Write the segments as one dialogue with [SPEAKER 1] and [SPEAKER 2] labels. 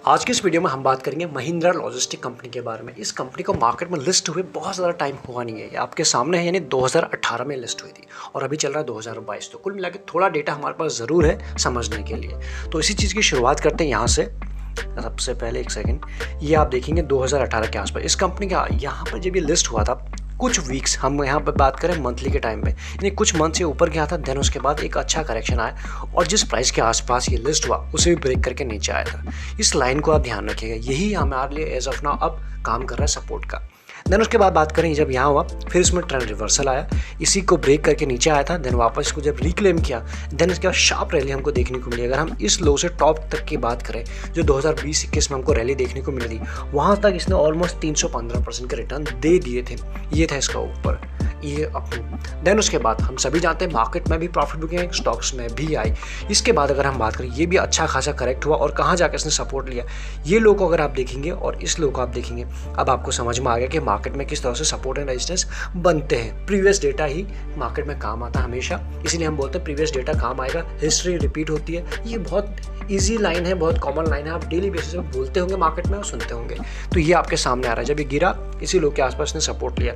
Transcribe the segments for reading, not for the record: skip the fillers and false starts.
[SPEAKER 1] आज की इस वीडियो में हम बात करेंगे महिंद्रा लॉजिस्टिक कंपनी के बारे में। इस कंपनी को मार्केट में लिस्ट हुए बहुत ज़्यादा टाइम हुआ नहीं है, ये आपके सामने है, यानी 2018 में लिस्ट हुई थी और अभी चल रहा है 2022। तो कुल मिला के थोड़ा डेटा हमारे पास ज़रूर है समझने के लिए। तो इसी चीज़ की शुरुआत करते हैं यहाँ से। सबसे पहले एक सेकेंड, ये आप देखेंगे 2018 के आसपास इस कंपनी का यहाँ पर जब ये लिस्ट हुआ था, कुछ वीक्स हम यहाँ पर बात करें मंथली के टाइम पे, यानी कुछ मंथ से ऊपर गया था, देन उसके बाद एक अच्छा करेक्शन आया और जिस प्राइस के आसपास ये लिस्ट हुआ उसे भी ब्रेक करके नीचे आया था। इस लाइन को आप ध्यान रखिएगा, यही हमारे लिए एज ऑफ नाउ अब काम कर रहा है सपोर्ट का। देन उसके बाद बात करें, जब यहाँ हुआ फिर इसमें ट्रेंड रिवर्सल आया, इसी को ब्रेक करके नीचे आया था, देन वापस इसको जब रिक्लेम किया, देन इसके बाद शार्प रैली हमको देखने को मिली। अगर हम इस लो से टॉप तक की बात करें जो 2020-21 में हमको रैली देखने को मिली थी, वहाँ तक इसने ऑलमोस्ट 315% के रिटर्न दे दिए थे। ये था इसका ऊपर ये अपनी। देन उसके बाद हम सभी जानते हैं मार्केट में भी प्रॉफिट बुकिंग स्टॉक्स में भी आई। इसके बाद अगर हम बात करें, ये भी अच्छा खासा करेक्ट हुआ और कहाँ जाकर इसने सपोर्ट लिया, ये लो को अगर आप देखेंगे और इस लो को आप देखेंगे, अब आपको समझ में आ गया कि मार्केट में किस तरह से सपोर्ट एंड रेजिस्टेंस बनते हैं। प्रीवियस डेटा ही मार्केट में काम आता है हमेशा, इसीलिए हम बोलते हैं प्रीवियस डेटा काम आएगा, हिस्ट्री रिपीट होती है। ये बहुत ईजी लाइन है, बहुत कॉमन लाइन है, आप डेली बेसिस पे बोलते होंगे मार्केट में और सुनते होंगे। तो ये आपके सामने आ रहा है, जब ये गिरा इसी लो के आसपास ने सपोर्ट लिया।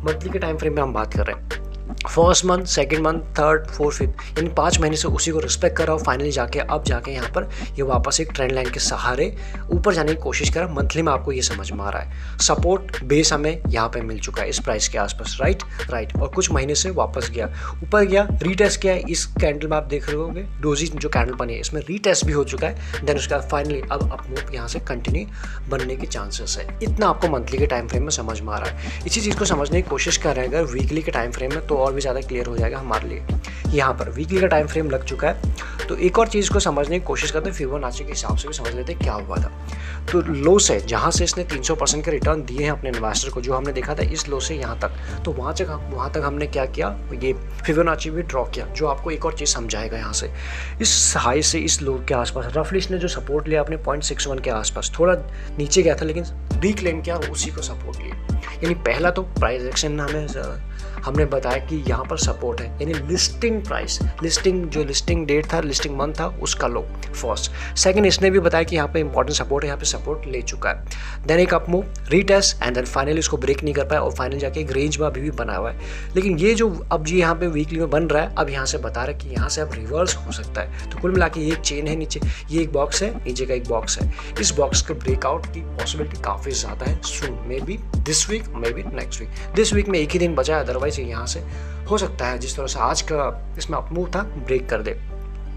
[SPEAKER 1] मंथली के टाइम फ्रेम में हम बात कर रहे हैं, first month, second month, third, fourth, fifth, यानी 5 महीने से उसी को रिस्पेक्ट कर रहा हूँ। फाइनली जाके अब जाके यहाँ पर ये वापस एक ट्रेंड लाइन के सहारे ऊपर जाने की कोशिश कर रहा है। मंथली में आपको ये समझ में आ रहा है, सपोर्ट बेस हमें यहाँ पे मिल चुका है इस प्राइस के आसपास, राइट। और कुछ महीने से वापस गया, ऊपर गया, रीटेस्ट किया है। इस कैंडल में आप देख रहे होंगे डोजी जो कैंडल बनी है, इसमें रीटेस्ट भी हो चुका है। देन उसके बाद फाइनली अब अपमूव यहाँ से कंटिन्यू बनने के चांसेस है। इतना आपको मंथली के टाइम फ्रेम में समझ में आ रहा है। इसी चीज़ को समझने की कोशिश कर रहे हैं अगर वीकली के टाइम फ्रेम में, तो और भी ज़्यादा क्लियर हो जाएगा हमारे लिए। यहाँ पर वीकली का टाइम फ्रेम लग चुका है, तो एक और चीज़ को समझने की कोशिश करते हैं, फिबोनाची के हिसाब से भी समझ लेते हैं क्या हुआ था। तो लो से जहाँ से इसने 300% के रिटर्न दिए हैं अपने इन्वेस्टर को, जो हमने देखा था इस लो से यहाँ तक, तो वहाँ तक हमने क्या किया, ये फिबोनाची भी ड्रॉ किया, जो आपको एक और चीज़ समझाएगा। यहाँ से इस हाई से इस लो के आसपास रफली इसने जो सपोर्ट लिया अपने 0.61 के आसपास, थोड़ा नीचे गया था लेकिन रिक्लेम किया, उसी को सपोर्ट लिया। यानी पहला तो प्राइस एक्शन हमने बताया कि यहाँ पर सपोर्ट है, यानी लिस्टिंग प्राइस, लिस्टिंग डेट था, लिस्टिंग मंथ था, उसका लो फर्स्ट। सेकंड, इसने भी बताया कि यहाँ पे इंपॉर्टेंट सपोर्ट है, यहाँ पे सपोर्ट ले चुका है। देन एक upmove, retest and then finally इसको ब्रेक नहीं कर पाया और फाइनल जाके एक रेंज में अभी भी बना हुआ है। लेकिन ये जो अब जी यहाँ पे वीकली में बन रहा है, अब यहाँ से बता रहा है कि यहाँ से अब रिवर्स हो सकता है। तो कुल मिला के ये एक चेन है, नीचे ये एक बॉक्स है, नीचे का एक बॉक्स है। इस बॉक्स के ब्रेकआउट की पॉसिबिलिटी काफ़ी ज़्यादा है soon, maybe this week, maybe next week. This week में एक ही दिन बचा है, अदरवाइज यहाँ से हो सकता है जिस तरह से आज का इसमें अपमूव था ब्रेक कर दे।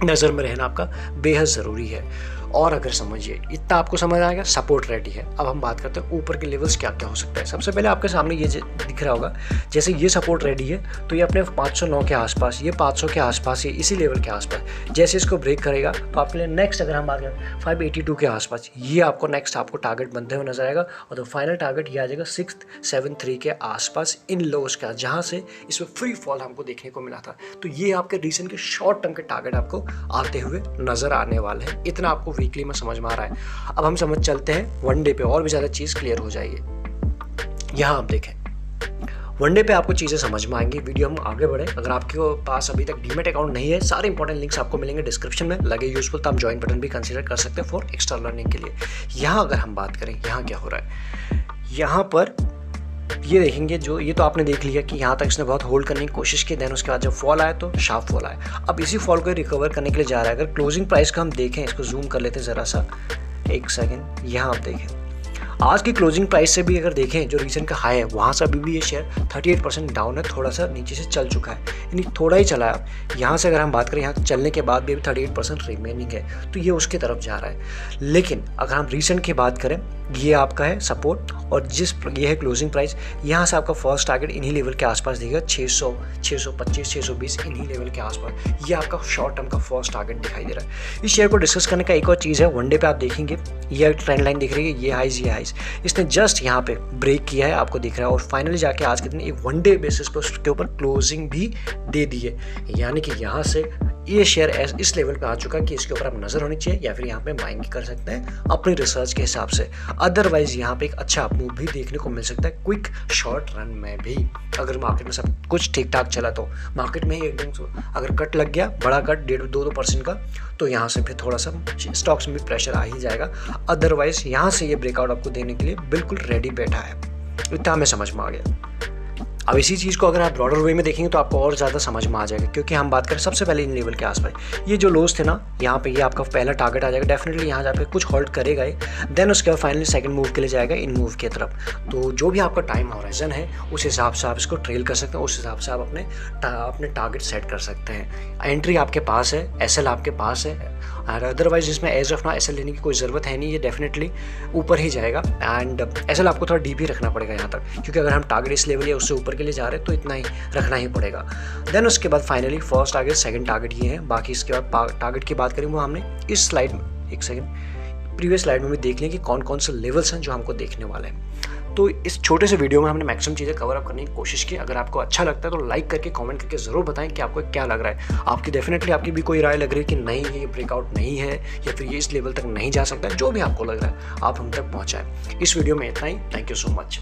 [SPEAKER 1] नज़र में रहना आपका बेहद ज़रूरी है। और अगर समझिए इतना आपको समझ आएगा, सपोर्ट रेडी है। अब हम बात करते हैं ऊपर के लेवल्स क्या क्या हो सकता है। सबसे पहले आपके सामने ये दिख रहा होगा, जैसे ये सपोर्ट रेडी है तो ये अपने 509 के आसपास, ये 500 के आसपास, ये इसी लेवल के आसपास जैसे इसको ब्रेक करेगा तो आपके लिए नेक्स्ट, अगर हम बात करें 582 के आसपास, ये आपको नेक्स्ट आपको टारगेट बनते हुए नजर आएगा। और तो फाइनल टारगेट ये आ जाएगा 673 के आसपास इन लोज का, जहाँ से इसमें फ्री फॉल हमको देखने को मिला था। तो ये आपके रीसेंट के शॉर्ट टर्म के टारगेट आपको आते हुए नजर आने वाले हैं। इतना आपको वीकली में समझ में आ रहा है। अब हम समझ चलते हैं वन डे पे, और भी ज़्यादा चीज़ क्लियर हो जाएगी। यहाँ आप देखें वन डे पे आपको चीज़ें समझ में आएंगी। वीडियो हम आगे बढ़े, अगर आपके पास अभी तक डीमेट अकाउंट नहीं है, सारे इंपॉर्टेंट लिंक्स आपको मिलेंगे डिस्क्रिप्शन में। लगे यूजफुल तो आप ज्वाइन बटन भी कंसीडर कर सकते हैं फॉर एक्स्ट्रा लर्निंग के लिए। यहाँ अगर हम बात करें, यहाँ क्या हो रहा है, यहाँ पर ये देखेंगे, जो ये तो आपने देख लिया कि यहाँ तक इसने बहुत होल्ड करने की कोशिश की। देन उसके बाद जब फॉल आया तो शार्प फॉल आया। अब इसी फॉल को रिकवर करने के लिए जा रहा है। अगर क्लोजिंग प्राइस का हम देखें, इसको जूम कर लेते हैं ज़रा सा, एक सेकेंड, यहाँ आप देखें आज की क्लोजिंग प्राइस से भी अगर देखें जो रीसेंट का हाई है, वहाँ से अभी भी ये शेयर 38% डाउन है, थोड़ा सा नीचे से चल चुका है, यानी थोड़ा ही चला है। यहाँ से अगर हम बात करें, यहाँ चलने के बाद भी अभी 38% रिमेनिंग है, तो ये उसके तरफ जा रहा है। लेकिन अगर हम रीसेंट की बात करें, ये आपका है सपोर्ट और ये है क्लोजिंग प्राइस। यहाँ से आपका फर्स्ट टारगेट इन्हीं लेवल के आसपास दिखेगा, 600, 625, 620 इन्हीं लेवल के आसपास। ये आपका शॉर्ट टर्म का फर्स्ट टारगेट दिखाई दे रहा है। इस शेयर को डिस्कस करने का एक और चीज़ है, वन डे पे आप देखेंगे ये ट्रेंड लाइन दिख रही है, ये हाइज इसने जस्ट यहाँ पे ब्रेक किया है, आपको दिख रहा है। और फाइनली जाके आज के दिन एक वन डे बेसिस पर उसके ऊपर क्लोजिंग भी दे दी है, यानी कि यहाँ से ये शेयर इस लेवल पे आ चुका है कि इसके ऊपर आप नज़र होनी चाहिए, या फिर यहाँ पे बाइंग कर सकते हैं अपनी रिसर्च के हिसाब से। अदरवाइज यहाँ पे एक अच्छा मूव भी देखने को मिल सकता है क्विक शॉर्ट रन में भी, अगर मार्केट में सब कुछ ठीक ठाक चला तो। मार्केट में ही एकदम अगर कट लग गया, बड़ा कट 1.5-2% का, तो यहाँ से फिर थोड़ा सा स्टॉक्स में भी प्रेशर आ ही जाएगा। अदरवाइज यहाँ से ये ब्रेकआउट आपको देने के लिए बिल्कुल रेडी बैठा है। इतना हमें समझ में आ गया। अब इसी चीज़ को अगर आप ब्रॉडर वे में देखेंगे तो आपको और ज़्यादा समझ में आ जाएगा, क्योंकि हम बात करें सबसे पहले इन लेवल के आसपास ये जो लोज थे ना, यहाँ पे ये आपका पहला टारगेट आ जाएगा। डेफिनेटली यहाँ जाकर कुछ होल्ड करेगा ही, देन उसके बाद फाइनली सेकंड मूव के लिए जाएगा इन मूव की तरफ। तो जो भी आपका टाइम हॉराइजन है उस हिसाब से आप इसको ट्रेल कर सकते हैं, उस हिसाब से आप अपने टारगेट सेट कर सकते हैं। एंट्री आपके पास है, एसएल आपके पास है, और अदरवाइज इसमें एज ऑफ ना एसएल लेने की कोई ज़रूरत है नहीं, ये डेफिनेटली ऊपर ही जाएगा। एंड एसएल आपको थोड़ा डीप ही रखना पड़ेगा यहाँ तक, क्योंकि अगर हम टारगेट इस लेवल या उससे ऊपर के लिए जा रहे हैं तो इतना ही रखना ही पड़ेगा। देन उसके बाद finally first target, second target ये है। बाकी इसके बाद टारगेट की बात करें वो हमने इस स्लाइड में, एक सेकंड, प्रीवियस स्लाइड में भी देख लें कि कौन कौन से लेवल्स हैं जो हमको देखने वाले हैं। तो इस छोटे से वीडियो में हमने मैक्सिमम चीज़ें कवर अप करने की कोशिश की। अगर आपको अच्छा लगता है तो लाइक करके कमेंट करके ज़रूर बताएं कि आपको क्या लग रहा है। आपकी डेफिनेटली आपकी भी कोई राय लग रही है कि नहीं ये ब्रेकआउट नहीं है, या फिर ये इस लेवल तक नहीं जा सकता है, जो भी आपको लग रहा है आप हम तक पहुँचाएं। इस वीडियो में इतना ही। Thank you so much.